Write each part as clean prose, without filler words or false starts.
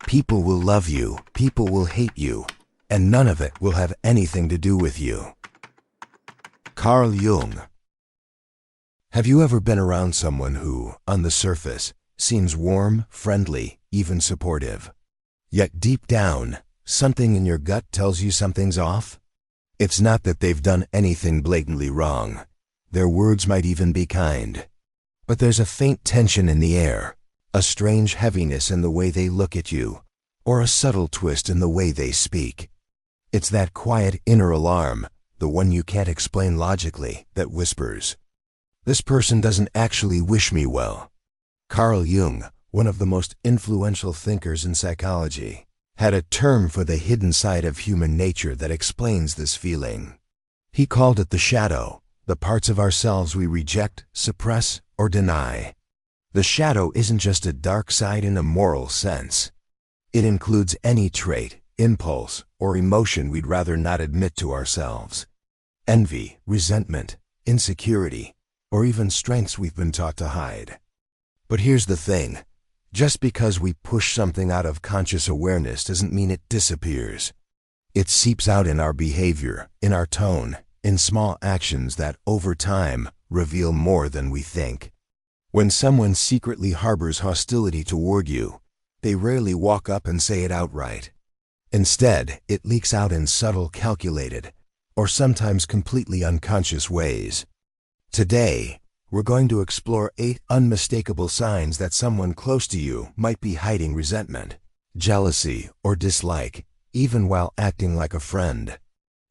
People will love you, people will hate you, and none of it will have anything to do with you. Carl Jung. Have you ever been around someone who, on the surface, seems warm, friendly, even supportive? Yet deep down, something in your gut tells you something's off? It's not that they've done anything blatantly wrong. Their words might even be kind. But there's a faint tension in the air, a strange heaviness in the way they look at you, or a subtle twist in the way they speak. It's that quiet inner alarm, the one you can't explain logically, that whispers, "This person doesn't actually wish me well." Carl Jung, one of the most influential thinkers in psychology, had a term for the hidden side of human nature that explains this feeling. He called it the shadow, the parts of ourselves we reject, suppress, or deny. The shadow isn't just a dark side in a moral sense. It includes any trait, impulse, or emotion we'd rather not admit to ourselves. Envy, resentment, insecurity, or even strengths we've been taught to hide. But here's the thing. Just because we push something out of conscious awareness doesn't mean it disappears. It seeps out in our behavior, in our tone, in small actions that, over time, reveal more than we think. When someone secretly harbors hostility toward you, they rarely walk up and say it outright. Instead, it leaks out in subtle, calculated, or sometimes completely unconscious ways. Today, we're going to explore 8 unmistakable signs that someone close to you might be hiding resentment, jealousy, or dislike, even while acting like a friend.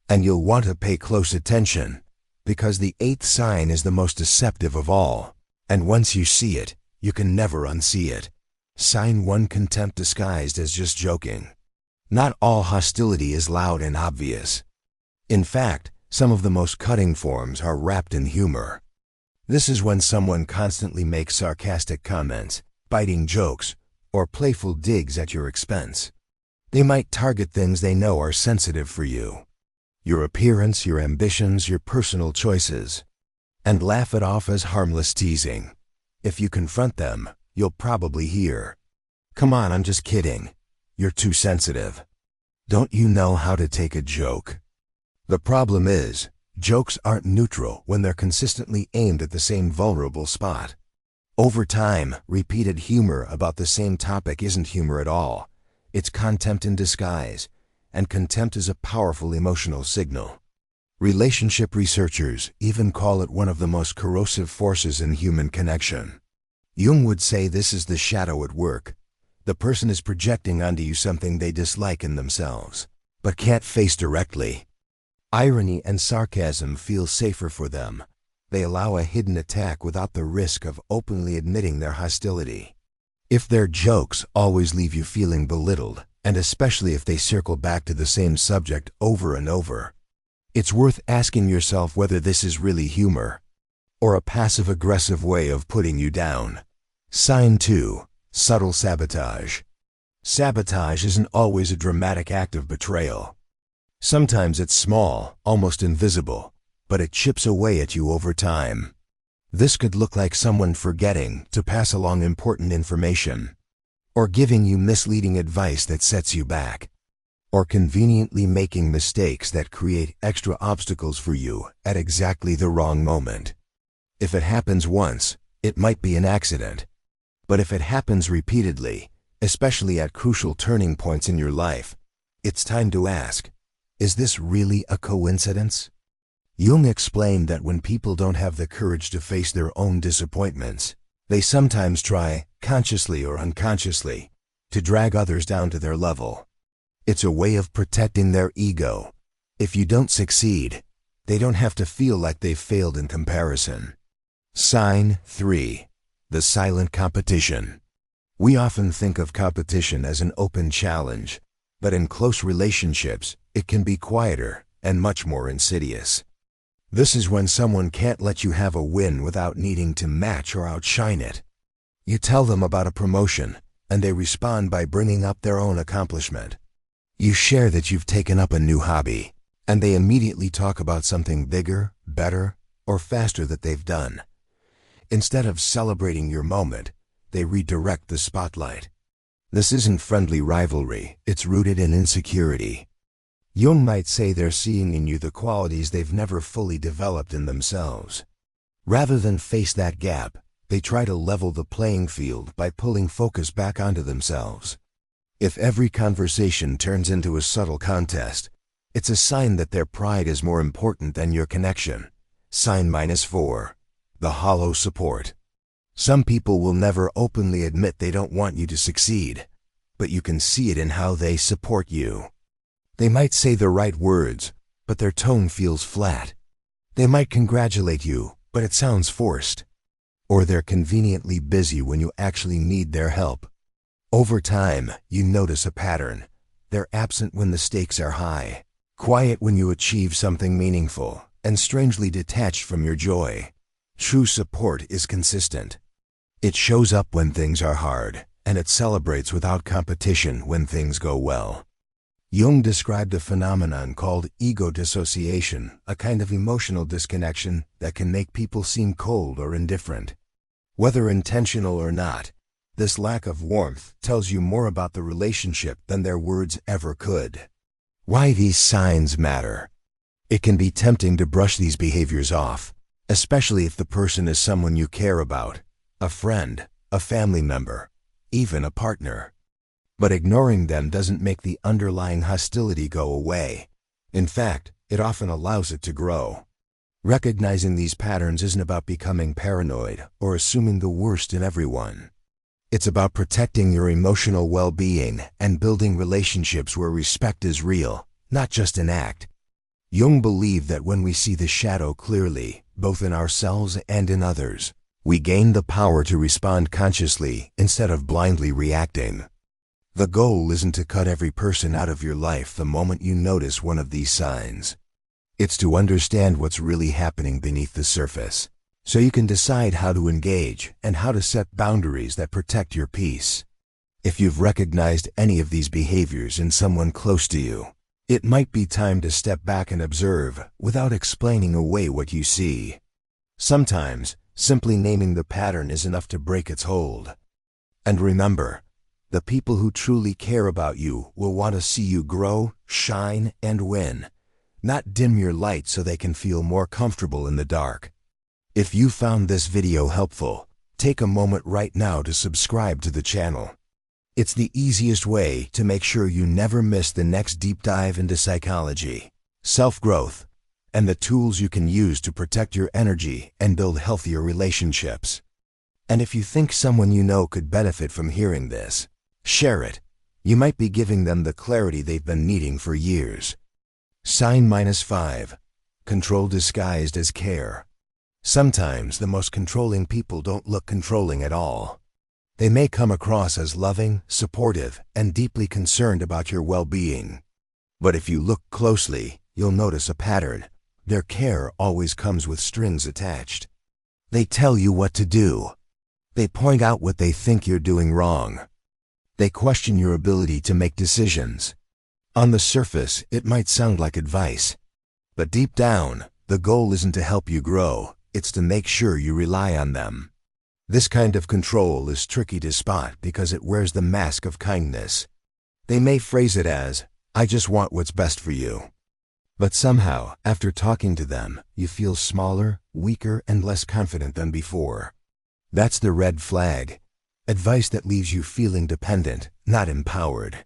And you'll want to pay close attention, because the 8th sign is the most deceptive of all, and once you see it, you can never unsee it. Sign 1: contempt disguised as just joking. Not all hostility is loud and obvious. In fact, some of the most cutting forms are wrapped in humor. This is when someone constantly makes sarcastic comments, biting jokes, or playful digs at your expense. They might target things they know are sensitive for you, your appearance, your ambitions, your personal choices, and laugh it off as harmless teasing. If you confront them, you'll probably hear, "Come on, I'm just kidding. You're too sensitive. Don't you know how to take a joke?" The problem is, jokes aren't neutral when they're consistently aimed at the same vulnerable spot. Over time, repeated humor about the same topic isn't humor at all. It's contempt in disguise, and contempt is a powerful emotional signal. Relationship researchers even call it one of the most corrosive forces in human connection. Jung would say this is the shadow at work. The person is projecting onto you something they dislike in themselves, but can't face directly. Irony and sarcasm feel safer for them. They allow a hidden attack without the risk of openly admitting their hostility. If their jokes always leave you feeling belittled, and especially if they circle back to the same subject over and over, it's worth asking yourself whether this is really humor, or a passive-aggressive way of putting you down. Sign 2: subtle sabotage. Sabotage isn't always a dramatic act of betrayal. Sometimes it's small, almost invisible, but it chips away at you over time. This could look like someone forgetting to pass along important information, or giving you misleading advice that sets you back, or conveniently making mistakes that create extra obstacles for you at exactly the wrong moment. If it happens once, it might be an accident. But if it happens repeatedly, especially at crucial turning points in your life, it's time to ask, is this really a coincidence? Jung explained that when people don't have the courage to face their own disappointments, they sometimes try, consciously or unconsciously, to drag others down to their level. It's a way of protecting their ego. If you don't succeed, they don't have to feel like they've failed in comparison. Sign 3: the silent competition. We often think of competition as an open challenge, but in close relationships, it can be quieter and much more insidious. This is when someone can't let you have a win without needing to match or outshine it. You tell them about a promotion, and they respond by bringing up their own accomplishment. You share that you've taken up a new hobby, and they immediately talk about something bigger, better, or faster that they've done. Instead of celebrating your moment, they redirect the spotlight. This isn't friendly rivalry, it's rooted in insecurity. Jung might say they're seeing in you the qualities they've never fully developed in themselves. Rather than face that gap, they try to level the playing field by pulling focus back onto themselves. If every conversation turns into a subtle contest, it's a sign that their pride is more important than your connection. Sign -4. The hollow support. Some people will never openly admit they don't want you to succeed, but you can see it in how they support you. They might say the right words, but their tone feels flat. They might congratulate you, but it sounds forced. Or they're conveniently busy when you actually need their help. Over time, you notice a pattern. They're absent when the stakes are high, quiet when you achieve something meaningful, and strangely detached from your joy. True support is consistent. It shows up when things are hard, and it celebrates without competition when things go well. Jung described a phenomenon called ego dissociation, a kind of emotional disconnection that can make people seem cold or indifferent. Whether intentional or not, this lack of warmth tells you more about the relationship than their words ever could. Why these signs matter. It can be tempting to brush these behaviors off, especially if the person is someone you care about, a friend, a family member, even a partner. But ignoring them doesn't make the underlying hostility go away. In fact, it often allows it to grow. Recognizing these patterns isn't about becoming paranoid or assuming the worst in everyone. It's about protecting your emotional well-being and building relationships where respect is real, not just an act. Jung believed that when we see the shadow clearly, both in ourselves and in others, we gain the power to respond consciously instead of blindly reacting. The goal isn't to cut every person out of your life the moment you notice one of these signs. It's to understand what's really happening beneath the surface, so you can decide how to engage and how to set boundaries that protect your peace. If you've recognized any of these behaviors in someone close to you, it might be time to step back and observe without explaining away what you see. Sometimes, simply naming the pattern is enough to break its hold. And remember, the people who truly care about you will want to see you grow, shine, and win, not dim your light so they can feel more comfortable in the dark. If you found this video helpful, take a moment right now to subscribe to the channel. It's the easiest way to make sure you never miss the next deep dive into psychology, self-growth, and the tools you can use to protect your energy and build healthier relationships. And if you think someone you know could benefit from hearing this, share it. You might be giving them the clarity they've been needing for years. Sign -5. Control disguised as care. Sometimes the most controlling people don't look controlling at all. They may come across as loving, supportive, and deeply concerned about your well-being. But if you look closely, you'll notice a pattern. Their care always comes with strings attached. They tell you what to do. They point out what they think you're doing wrong. They question your ability to make decisions. On the surface, it might sound like advice. But deep down, the goal isn't to help you grow, it's to make sure you rely on them. This kind of control is tricky to spot because it wears the mask of kindness. They may phrase it as, "I just want what's best for you." But somehow, after talking to them, you feel smaller, weaker, and less confident than before. That's the red flag. Advice that leaves you feeling dependent, not empowered.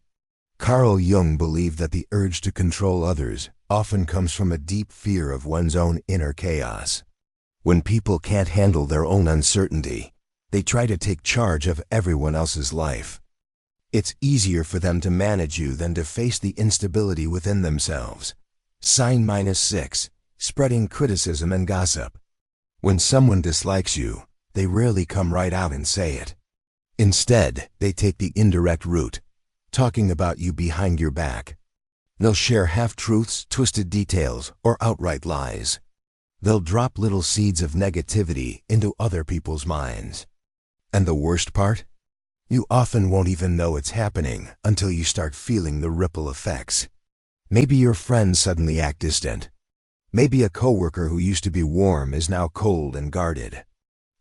Carl Jung believed that the urge to control others often comes from a deep fear of one's own inner chaos. When people can't handle their own uncertainty, they try to take charge of everyone else's life. It's easier for them to manage you than to face the instability within themselves. Sign -6. Spreading criticism and gossip. When someone dislikes you, they rarely come right out and say it. Instead, they take the indirect route, talking about you behind your back. They'll share half-truths, twisted details, or outright lies. They'll drop little seeds of negativity into other people's minds. And the worst part? You often won't even know it's happening until you start feeling the ripple effects. Maybe your friends suddenly act distant. Maybe a coworker who used to be warm is now cold and guarded.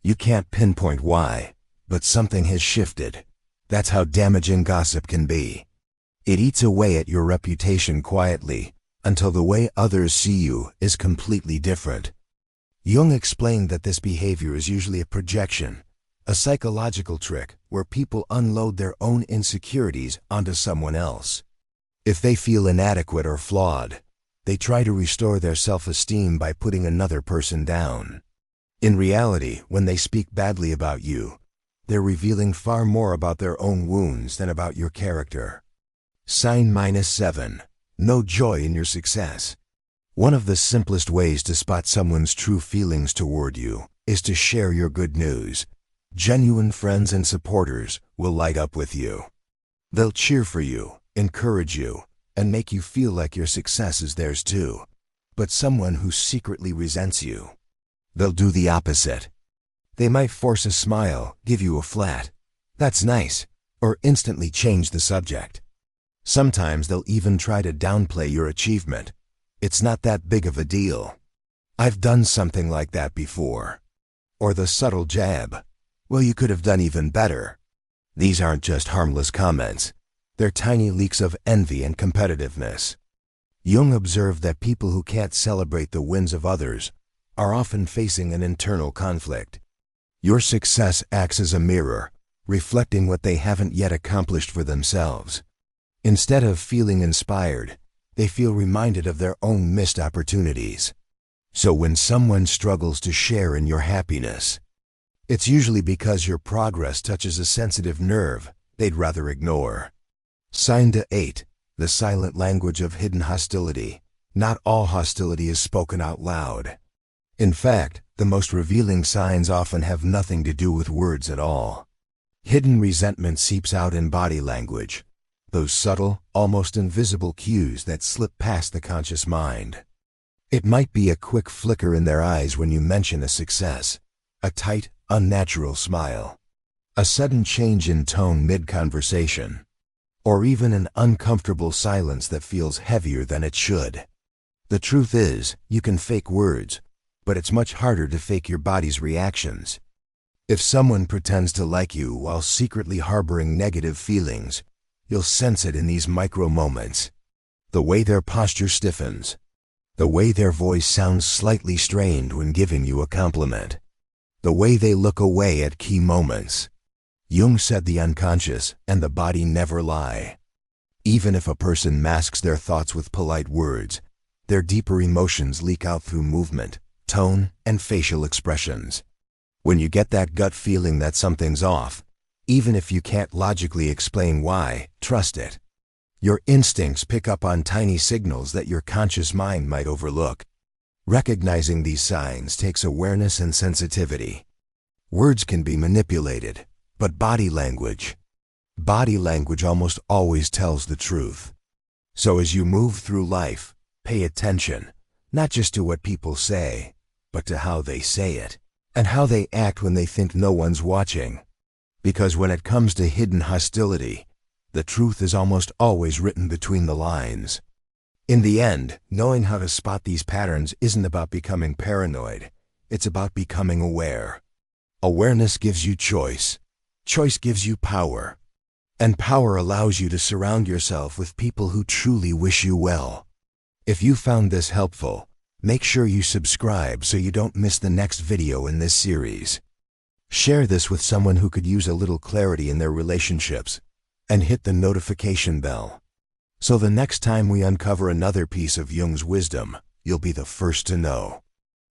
You can't pinpoint why, but something has shifted. That's how damaging gossip can be. It eats away at your reputation quietly, until the way others see you is completely different. Jung explained that this behavior is usually a projection, a psychological trick where people unload their own insecurities onto someone else. If they feel inadequate or flawed, they try to restore their self-esteem by putting another person down. In reality, when they speak badly about you, they're revealing far more about their own wounds than about your character. Sign -7. No joy in your success. One of the simplest ways to spot someone's true feelings toward you is to share your good news. Genuine friends and supporters will light up with you. They'll cheer for you, encourage you, and make you feel like your success is theirs too. But someone who secretly resents you, they'll do the opposite. They might force a smile, give you a flat, "That's nice," or instantly change the subject. Sometimes they'll even try to downplay your achievement. "It's not that big of a deal. I've done something like that before." Or the subtle jab, "Well, you could have done even better." These aren't just harmless comments. They're tiny leaks of envy and competitiveness. Jung observed that people who can't celebrate the wins of others are often facing an internal conflict. Your success acts as a mirror, reflecting what they haven't yet accomplished for themselves. Instead of feeling inspired, they feel reminded of their own missed opportunities. So when someone struggles to share in your happiness, it's usually because your progress touches a sensitive nerve they'd rather ignore. Sign -8. The silent language of hidden hostility. Not all hostility is spoken out loud. In fact, the most revealing signs often have nothing to do with words at all. Hidden resentment seeps out in body language, those subtle, almost invisible cues that slip past the conscious mind. It might be a quick flicker in their eyes when you mention a success, a tight, unnatural smile, a sudden change in tone mid-conversation, or even an uncomfortable silence that feels heavier than it should. The truth is, you can fake words, but it's much harder to fake your body's reactions. If someone pretends to like you while secretly harboring negative feelings, you'll sense it in these micro moments. The way their posture stiffens, the way their voice sounds slightly strained when giving you a compliment, the way they look away at key moments. Jung said the unconscious and the body never lie. Even if a person masks their thoughts with polite words, their deeper emotions leak out through movement, tone, and facial expressions. When you get that gut feeling that something's off, even if you can't logically explain why, trust it. Your instincts pick up on tiny signals that your conscious mind might overlook. Recognizing these signs takes awareness and sensitivity. Words can be manipulated, but body language almost always tells the truth. So as you move through life, pay attention, not just to what people say, but to how they say it, and how they act when they think no one's watching. Because when it comes to hidden hostility, the truth is almost always written between the lines. In the end, knowing how to spot these patterns isn't about becoming paranoid. It's about becoming aware. Awareness gives you choice. Choice gives you power. And power allows you to surround yourself with people who truly wish you well. If you found this helpful, make sure you subscribe so you don't miss the next video in this series. Share this with someone who could use a little clarity in their relationships, and hit the notification bell. So the next time we uncover another piece of Jung's wisdom, you'll be the first to know.